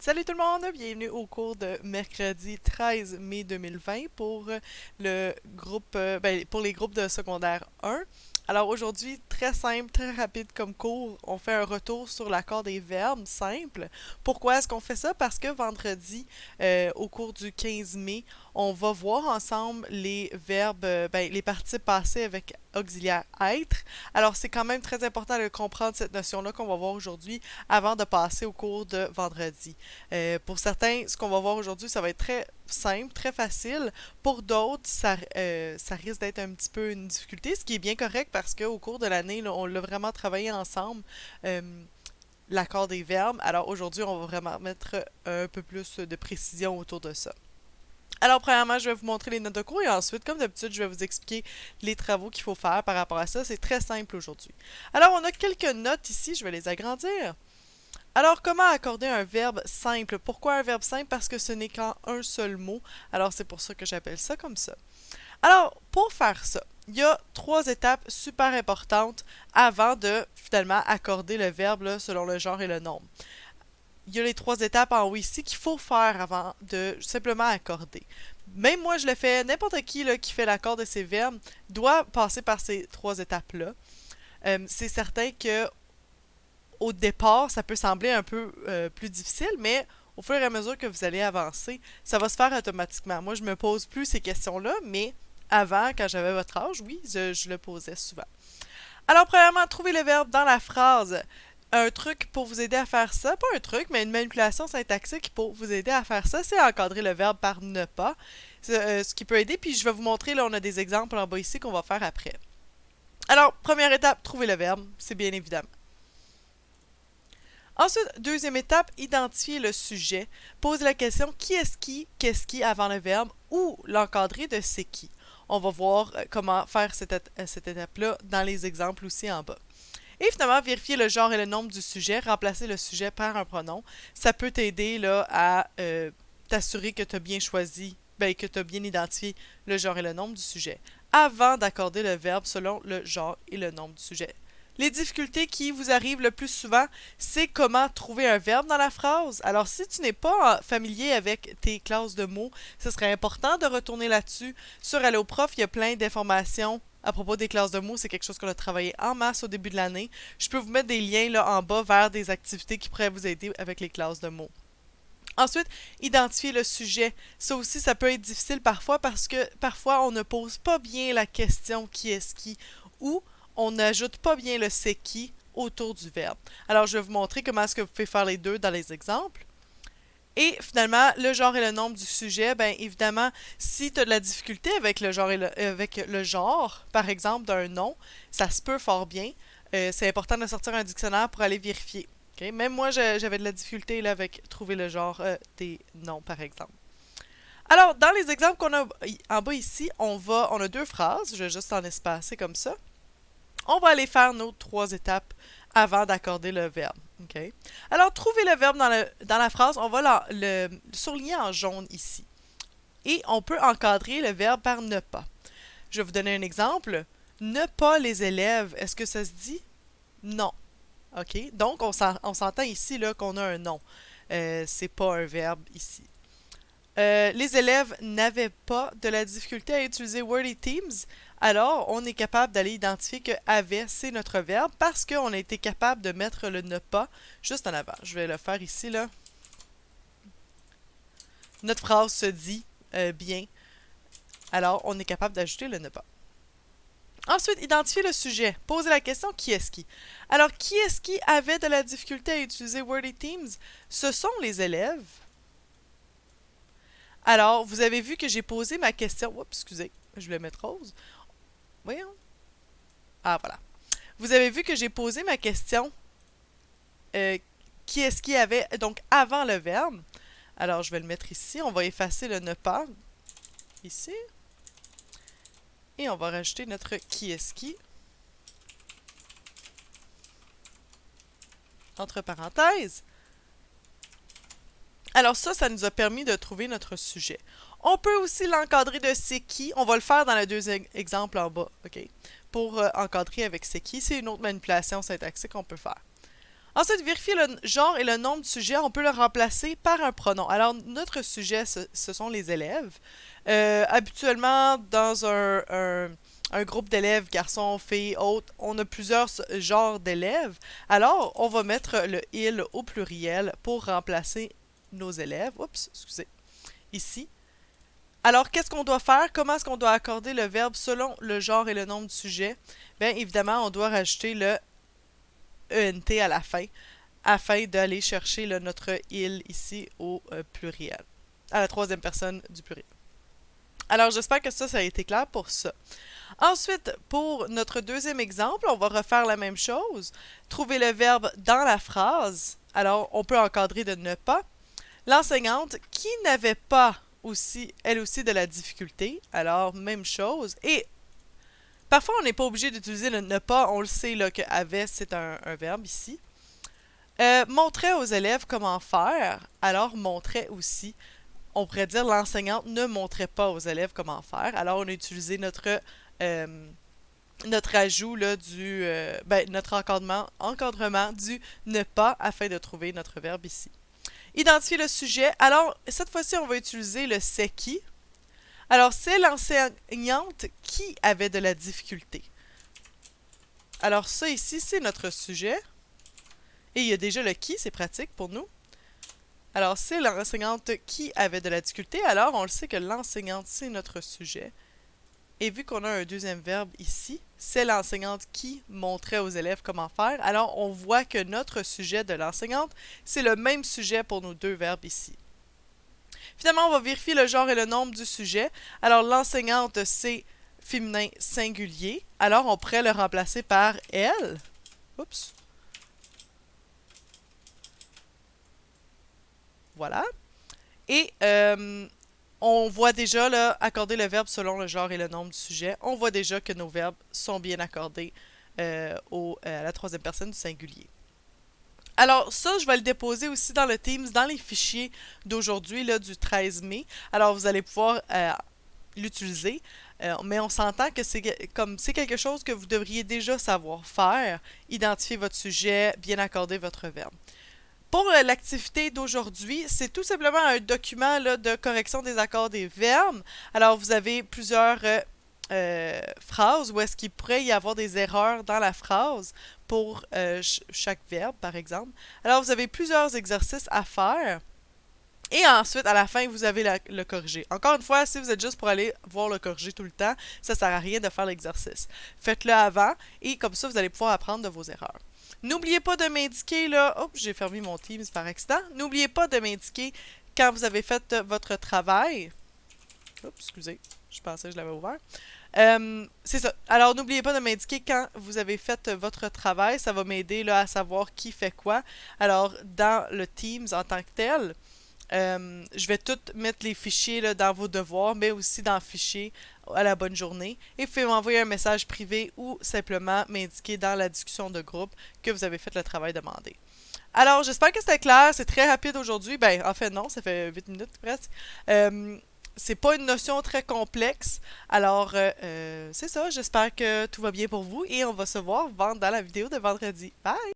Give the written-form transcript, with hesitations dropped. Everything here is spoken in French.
Salut tout le monde, bienvenue au cours de mercredi 13 mai 2020 pour le groupe, pour les groupes de secondaire 1. Alors aujourd'hui, très simple, très rapide comme cours, on fait un retour sur l'accord des verbes simples. Pourquoi est-ce qu'on fait ça? Parce que vendredi, au cours du 15 mai, on va voir ensemble les verbes, les participes passés avec auxiliaire être. Alors c'est quand même très important de comprendre cette notion-là qu'on va voir aujourd'hui avant de passer au cours de vendredi. Pour certains, ce qu'on va voir aujourd'hui, ça va être très simple, très facile. Pour d'autres, ça risque d'être un petit peu une difficulté, ce qui est bien correct parce qu'au cours de l'année, là, on l'a vraiment travaillé ensemble, euh, l'accord des verbes. Alors aujourd'hui, on va vraiment mettre un peu plus de précision autour de ça. Alors, premièrement, je vais vous montrer les notes de cours et ensuite, comme d'habitude, je vais vous expliquer les travaux qu'il faut faire par rapport à ça. C'est très simple aujourd'hui. Alors, on a quelques notes ici, je vais les agrandir. Alors, comment accorder un verbe simple? Pourquoi un verbe simple? Parce que ce n'est qu'en un seul mot. Alors, c'est pour ça que j'appelle ça comme ça. Alors, pour faire ça, il y a trois étapes super importantes avant de finalement accorder le verbe là, selon le genre et le nombre. Il y a les trois étapes en haut ici qu'il faut faire avant de simplement accorder. Même moi, je le fais, n'importe qui là, qui fait l'accord de ces verbes doit passer par ces trois étapes-là. C'est certain que au départ, ça peut sembler un peu plus difficile, mais au fur et à mesure que vous allez avancer, ça va se faire automatiquement. Moi, je me pose plus ces questions-là, mais avant, quand j'avais votre âge, oui, je le posais souvent. Alors, premièrement, trouvez le verbe dans la phrase. Un truc pour vous aider à faire ça, pas un truc, mais une manipulation syntaxique pour vous aider à faire ça, c'est encadrer le verbe par ne pas, ce qui peut aider. Puis je vais vous montrer, là, on a des exemples en bas ici qu'on va faire après. Alors, première étape, trouver le verbe, c'est bien évidemment. Ensuite, deuxième étape, identifier le sujet. Pose la question qui est-ce qui, qu'est-ce qui avant le verbe ou l'encadrer de c'est qui. On va voir comment faire cette étape-là dans les exemples aussi en bas. Et finalement, vérifier le genre et le nombre du sujet, remplacer le sujet par un pronom. Ça peut t'aider là à t'assurer que tu as bien choisi, que tu as bien identifié le genre et le nombre du sujet, avant d'accorder le verbe selon le genre et le nombre du sujet. Les difficultés qui vous arrivent le plus souvent, c'est comment trouver un verbe dans la phrase. Alors, si tu n'es pas familier avec tes classes de mots, ce serait important de retourner là-dessus. Sur AlloProf, il y a plein d'informations à propos des classes de mots. C'est quelque chose qu'on a travaillé en masse au début de l'année. Je peux vous mettre des liens là en bas vers des activités qui pourraient vous aider avec les classes de mots. Ensuite, identifier le sujet. Ça aussi, ça peut être difficile parfois parce que parfois on ne pose pas bien la question qui est-ce qui ou on n'ajoute pas bien le c'est qui autour du verbe. Alors, je vais vous montrer comment est-ce que vous pouvez faire les deux dans les exemples. Et finalement, le genre et le nombre du sujet, bien évidemment, si tu as de la difficulté avec le genre, avec le genre, par exemple, d'un nom, ça se peut fort bien. C'est important de sortir un dictionnaire pour aller vérifier. Okay? Même moi, j'avais de la difficulté là, avec trouver le genre des noms, par exemple. Alors, dans les exemples qu'on a en bas ici, on a deux phrases. Je vais juste en espacer comme ça. On va aller faire nos trois étapes avant d'accorder le verbe. Okay? Alors, trouver le verbe dans la phrase, on va le surligner en jaune ici. Et on peut encadrer le verbe par ne pas. Je vais vous donner un exemple. Ne pas les élèves, est-ce que ça se dit? Non. OK? Donc, on s'entend ici là, qu'on a un nom. C'est pas un verbe ici. Les élèves n'avaient pas de la difficulté à utiliser Wordy Teams, alors on est capable d'aller identifier que avait, c'est notre verbe parce qu'on a été capable de mettre le ne pas juste en avant. Je vais le faire ici, là. Notre phrase se dit bien, alors on est capable d'ajouter le ne pas. Ensuite, identifier le sujet. Poser la question qui est-ce qui. Alors, qui est-ce qui avait de la difficulté à utiliser Wordy Teams? Ce sont les élèves. Alors, vous avez vu que j'ai posé ma question. Oups, excusez, je voulais mettre rose. Voyons. Ah, voilà. Vous avez vu que j'ai posé ma question. Qui est-ce qui avait, donc avant le verbe. Alors, je vais le mettre ici. On va effacer le ne pas. Ici. Et on va rajouter notre qui est-ce qui. Entre parenthèses. Alors ça nous a permis de trouver notre sujet. On peut aussi l'encadrer de c'est qui. On va le faire dans le deuxième exemple en bas, OK? Pour encadrer avec c'est qui, c'est une autre manipulation syntaxique qu'on peut faire. Ensuite, vérifier le genre et le nom du sujet. On peut le remplacer par un pronom. Alors, notre sujet, ce sont les élèves. Habituellement, dans un groupe d'élèves, garçons, filles, autres, on a plusieurs genres d'élèves. Alors, on va mettre le il au pluriel pour remplacer nos élèves. Oups, excusez. Ici. Alors, qu'est-ce qu'on doit faire? Comment est-ce qu'on doit accorder le verbe selon le genre et le nom du sujet? Bien, évidemment, on doit rajouter le ENT à la fin afin d'aller chercher notre il ici au pluriel, à la troisième personne du pluriel. Alors, j'espère que ça a été clair pour ça. Ensuite, pour notre deuxième exemple, on va refaire la même chose. Trouver le verbe dans la phrase. Alors, on peut encadrer de ne pas. L'enseignante qui n'avait pas aussi, elle aussi, de la difficulté. Alors, même chose. Et parfois, on n'est pas obligé d'utiliser le ne pas. On le sait là, que avait, c'est un verbe ici. Montrait aux élèves comment faire. Alors, montrait aussi. On pourrait dire l'enseignante ne montrait pas aux élèves comment faire. Alors, on a utilisé notre ajout là, notre encadrement du ne pas afin de trouver notre verbe ici. Identifier le sujet. Alors, cette fois-ci, on va utiliser le c'est qui. Alors, c'est l'enseignante qui avait de la difficulté. Alors, ça ici, c'est notre sujet. Et il y a déjà le qui, c'est pratique pour nous. Alors, c'est l'enseignante qui avait de la difficulté. Alors, on le sait que l'enseignante, c'est notre sujet. Et vu qu'on a un deuxième verbe ici, c'est l'enseignante qui montrait aux élèves comment faire. Alors, on voit que notre sujet de l'enseignante, c'est le même sujet pour nos deux verbes ici. Finalement, on va vérifier le genre et le nombre du sujet. Alors, l'enseignante, c'est féminin singulier. Alors, on pourrait le remplacer par elle. Oups. Voilà. Et on voit déjà là, accorder le verbe selon le genre et le nombre du sujet. On voit déjà que nos verbes sont bien accordés à la troisième personne du singulier. Alors ça, je vais le déposer aussi dans le Teams, dans les fichiers d'aujourd'hui, là, du 13 mai. Alors vous allez pouvoir l'utiliser, mais on s'entend que c'est quelque chose que vous devriez déjà savoir faire, identifier votre sujet, bien accorder votre verbe. Pour l'activité d'aujourd'hui, c'est tout simplement un document là, de correction des accords des verbes. Alors, vous avez plusieurs phrases où est-ce qu'il pourrait y avoir des erreurs dans la phrase pour chaque verbe, par exemple. Alors, vous avez plusieurs exercices à faire. Et ensuite, à la fin, vous avez le corrigé. Encore une fois, si vous êtes juste pour aller voir le corrigé tout le temps, ça ne sert à rien de faire l'exercice. Faites-le avant et comme ça, vous allez pouvoir apprendre de vos erreurs. N'oubliez pas de m'indiquer, là... Oh, j'ai fermé mon Teams par accident. N'oubliez pas de m'indiquer quand vous avez fait votre travail. Oups, excusez, je pensais que je l'avais ouvert. C'est ça. Alors, n'oubliez pas de m'indiquer quand vous avez fait votre travail. Ça va m'aider là, à savoir qui fait quoi. Alors, dans le Teams en tant que tel, je vais tout mettre les fichiers là, dans vos devoirs, mais aussi dans le fichier à la bonne journée. Et vous pouvez m'envoyer un message privé ou simplement m'indiquer dans la discussion de groupe que vous avez fait le travail demandé. Alors, j'espère que c'était clair. C'est très rapide aujourd'hui. Ben, en fait, non, ça fait 8 minutes presque. C'est pas une notion très complexe. Alors, c'est ça. J'espère que tout va bien pour vous et on va se voir dans la vidéo de vendredi. Bye!